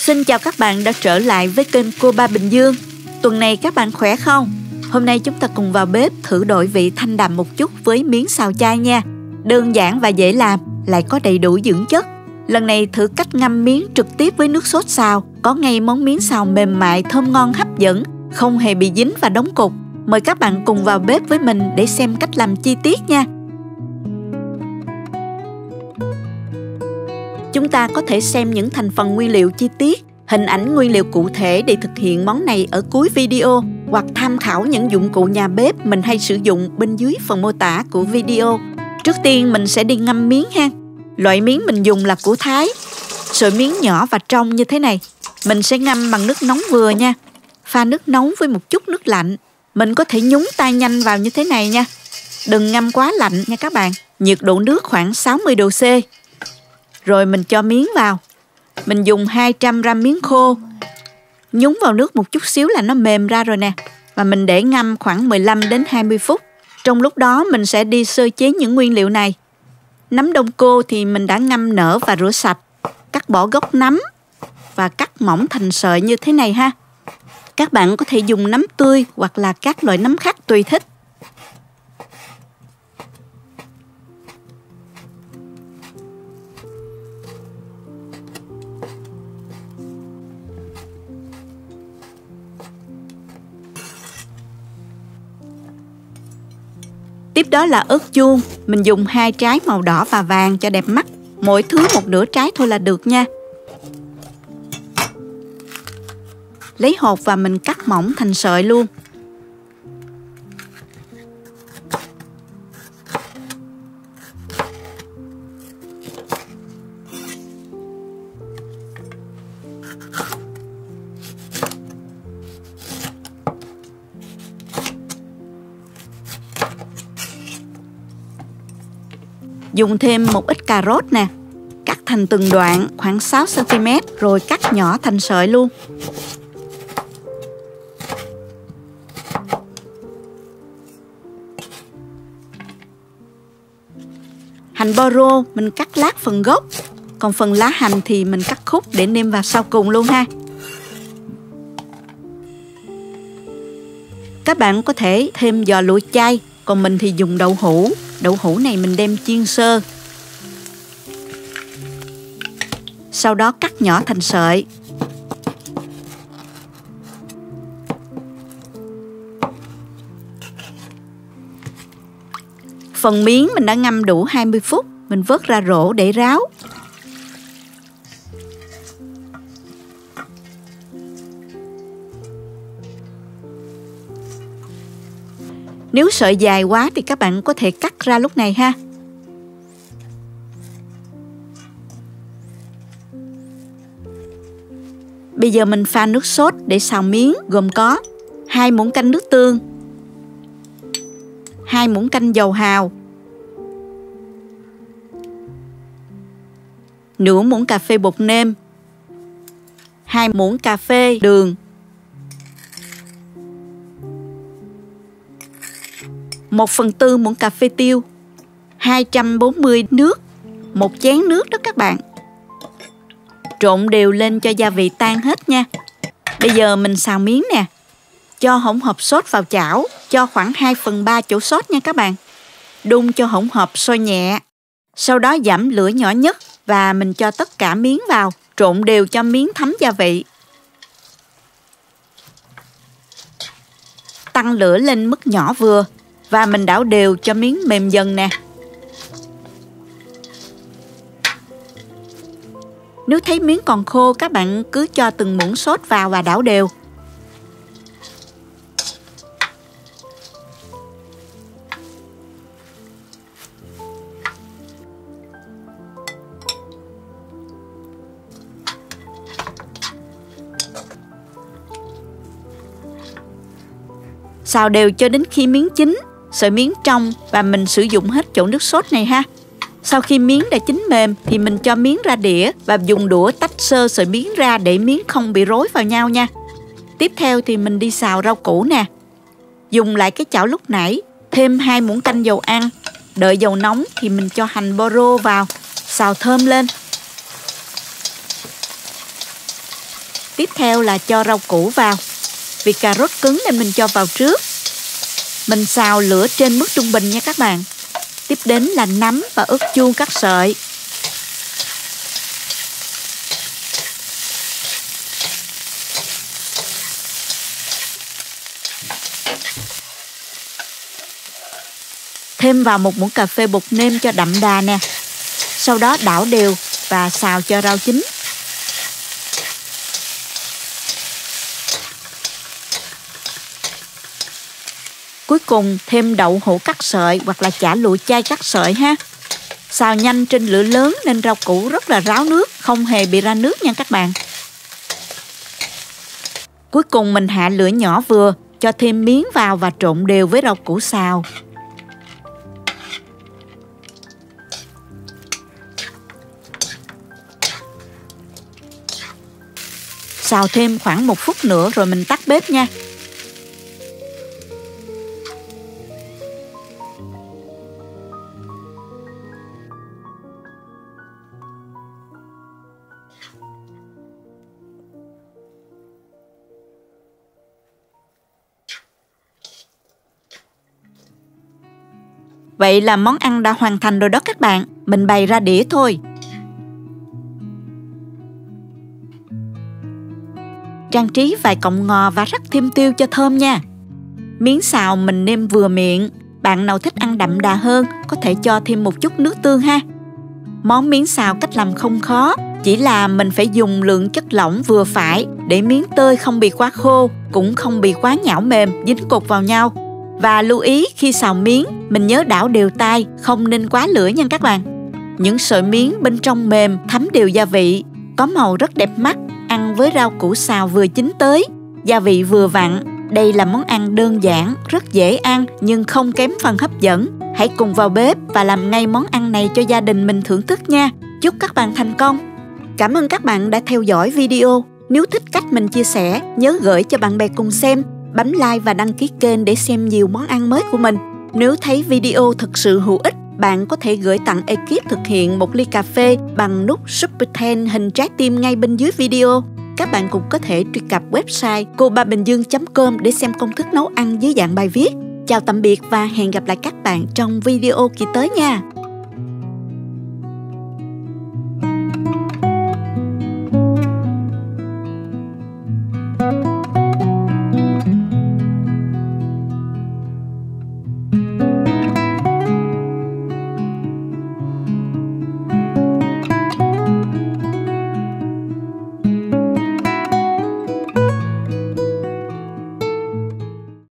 Xin chào các bạn đã trở lại với kênh Cô Ba Bình Dương. Tuần này các bạn khỏe không? Hôm nay chúng ta cùng vào bếp thử đổi vị thanh đạm một chút với miến xào chai nha. Đơn giản và dễ làm, lại có đầy đủ dưỡng chất. Lần này thử cách ngâm miến trực tiếp với nước sốt xào. Có ngay món miến xào mềm mại, thơm ngon hấp dẫn, không hề bị dính và đóng cục. Mời các bạn cùng vào bếp với mình để xem cách làm chi tiết nha. Chúng ta có thể xem những thành phần nguyên liệu chi tiết, hình ảnh nguyên liệu cụ thể để thực hiện món này ở cuối video, hoặc tham khảo những dụng cụ nhà bếp mình hay sử dụng bên dưới phần mô tả của video. Trước tiên mình sẽ đi ngâm miến ha. Loại miến mình dùng là của Thái. Sợi miến nhỏ và trong như thế này. Mình sẽ ngâm bằng nước nóng vừa nha. Pha nước nóng với một chút nước lạnh. Mình có thể nhúng tay nhanh vào như thế này nha. Đừng ngâm quá lạnh nha các bạn. Nhiệt độ nước khoảng 60 độ C. Rồi mình cho miến vào. Mình dùng 200 g miến khô. Nhúng vào nước một chút xíu là nó mềm ra rồi nè. Và mình để ngâm khoảng 15 đến 20 phút. Trong lúc đó mình sẽ đi sơ chế những nguyên liệu này. Nấm đông cô thì mình đã ngâm nở và rửa sạch. Cắt bỏ gốc nấm và cắt mỏng thành sợi như thế này ha. Các bạn có thể dùng nấm tươi hoặc là các loại nấm khác tùy thích. Tiếp đó là ớt chuông. Mình dùng 2 trái màu đỏ và vàng cho đẹp mắt. Mỗi thứ một nửa trái thôi là được nha. Lấy hột và mình cắt mỏng thành sợi luôn. Dùng thêm một ít cà rốt nè. Cắt thành từng đoạn khoảng 6 cm rồi cắt nhỏ thành sợi luôn. Hành bo rô mình cắt lát phần gốc. Còn phần lá hành thì mình cắt khúc để nêm vào sau cùng luôn ha. Các bạn có thể thêm giò lụa chay. Còn mình thì dùng đậu hũ. Đậu hũ này mình đem chiên sơ. Sau đó cắt nhỏ thành sợi. Phần miến mình đã ngâm đủ 20 phút. Mình vớt ra rổ để ráo. Nếu sợi dài quá thì các bạn có thể cắt ra lúc này ha. Bây giờ mình pha nước sốt để xào miến gồm có 2 muỗng canh nước tương, 2 muỗng canh dầu hào, nửa muỗng cà phê bột nêm, 2 muỗng cà phê đường, 1/4 muỗng cà phê tiêu, 240 nước, 1 chén nước đó các bạn. Trộn đều lên cho gia vị tan hết nha. Bây giờ mình xào miến nè. Cho hỗn hợp sốt vào chảo. Cho khoảng 2/3 chỗ sốt nha các bạn. Đun cho hỗn hợp sôi nhẹ. Sau đó giảm lửa nhỏ nhất. Và mình cho tất cả miến vào. Trộn đều cho miến thấm gia vị. Tăng lửa lên mức nhỏ vừa. Và mình đảo đều cho miến mềm dần nè. Nếu thấy miến còn khô, các bạn cứ cho từng muỗng sốt vào và đảo đều. Xào đều cho đến khi miến chín, sợi miến trong và mình sử dụng hết chỗ nước sốt này ha. Sau khi miến đã chín mềm thì mình cho miến ra đĩa và dùng đũa tách sơ sợi miến ra để miến không bị rối vào nhau nha. Tiếp theo thì mình đi xào rau củ nè. Dùng lại cái chảo lúc nãy, thêm 2 muỗng canh dầu ăn. Đợi dầu nóng thì mình cho hành bo rô vào, xào thơm lên. Tiếp theo là cho rau củ vào. Vì cà rốt cứng nên mình cho vào trước. Mình xào lửa trên mức trung bình nha các bạn. Tiếp đến là nấm và ớt chuông cắt sợi. Thêm vào 1 muỗng cà phê bột nêm cho đậm đà nè. Sau đó đảo đều và xào cho rau chín. Cuối cùng thêm đậu hũ cắt sợi hoặc là chả lụa chay cắt sợi ha. Xào nhanh trên lửa lớn nên rau củ rất là ráo nước, không hề bị ra nước nha các bạn. Cuối cùng mình hạ lửa nhỏ vừa, cho thêm miến vào và trộn đều với rau củ xào. Xào thêm khoảng 1 phút nữa rồi mình tắt bếp nha. Vậy là món ăn đã hoàn thành rồi đó các bạn. Mình bày ra đĩa thôi. Trang trí vài cọng ngò và rắc thêm tiêu cho thơm nha. Miếng xào mình nêm vừa miệng. Bạn nào thích ăn đậm đà hơn có thể cho thêm một chút nước tương ha. Món miến xào cách làm không khó, chỉ là mình phải dùng lượng chất lỏng vừa phải để miến tơi không bị quá khô, cũng không bị quá nhão mềm, dính cột vào nhau. Và lưu ý khi xào miến, mình nhớ đảo đều tay, không nên quá lửa nha các bạn. Những sợi miến bên trong mềm, thấm đều gia vị, có màu rất đẹp mắt, ăn với rau củ xào vừa chín tới, gia vị vừa vặn. Đây là món ăn đơn giản, rất dễ ăn nhưng không kém phần hấp dẫn. Hãy cùng vào bếp và làm ngay món ăn này cho gia đình mình thưởng thức nha. Chúc các bạn thành công. Cảm ơn các bạn đã theo dõi video. Nếu thích cách mình chia sẻ, nhớ gửi cho bạn bè cùng xem. Bấm like và đăng ký kênh để xem nhiều món ăn mới của mình. Nếu thấy video thực sự hữu ích, bạn có thể gửi tặng ekip thực hiện 1 ly cà phê bằng nút Super Thanks hình trái tim ngay bên dưới video. Các bạn cũng có thể truy cập website cobabình dương.com để xem công thức nấu ăn dưới dạng bài viết. Chào tạm biệt và hẹn gặp lại các bạn trong video kỳ tới nha.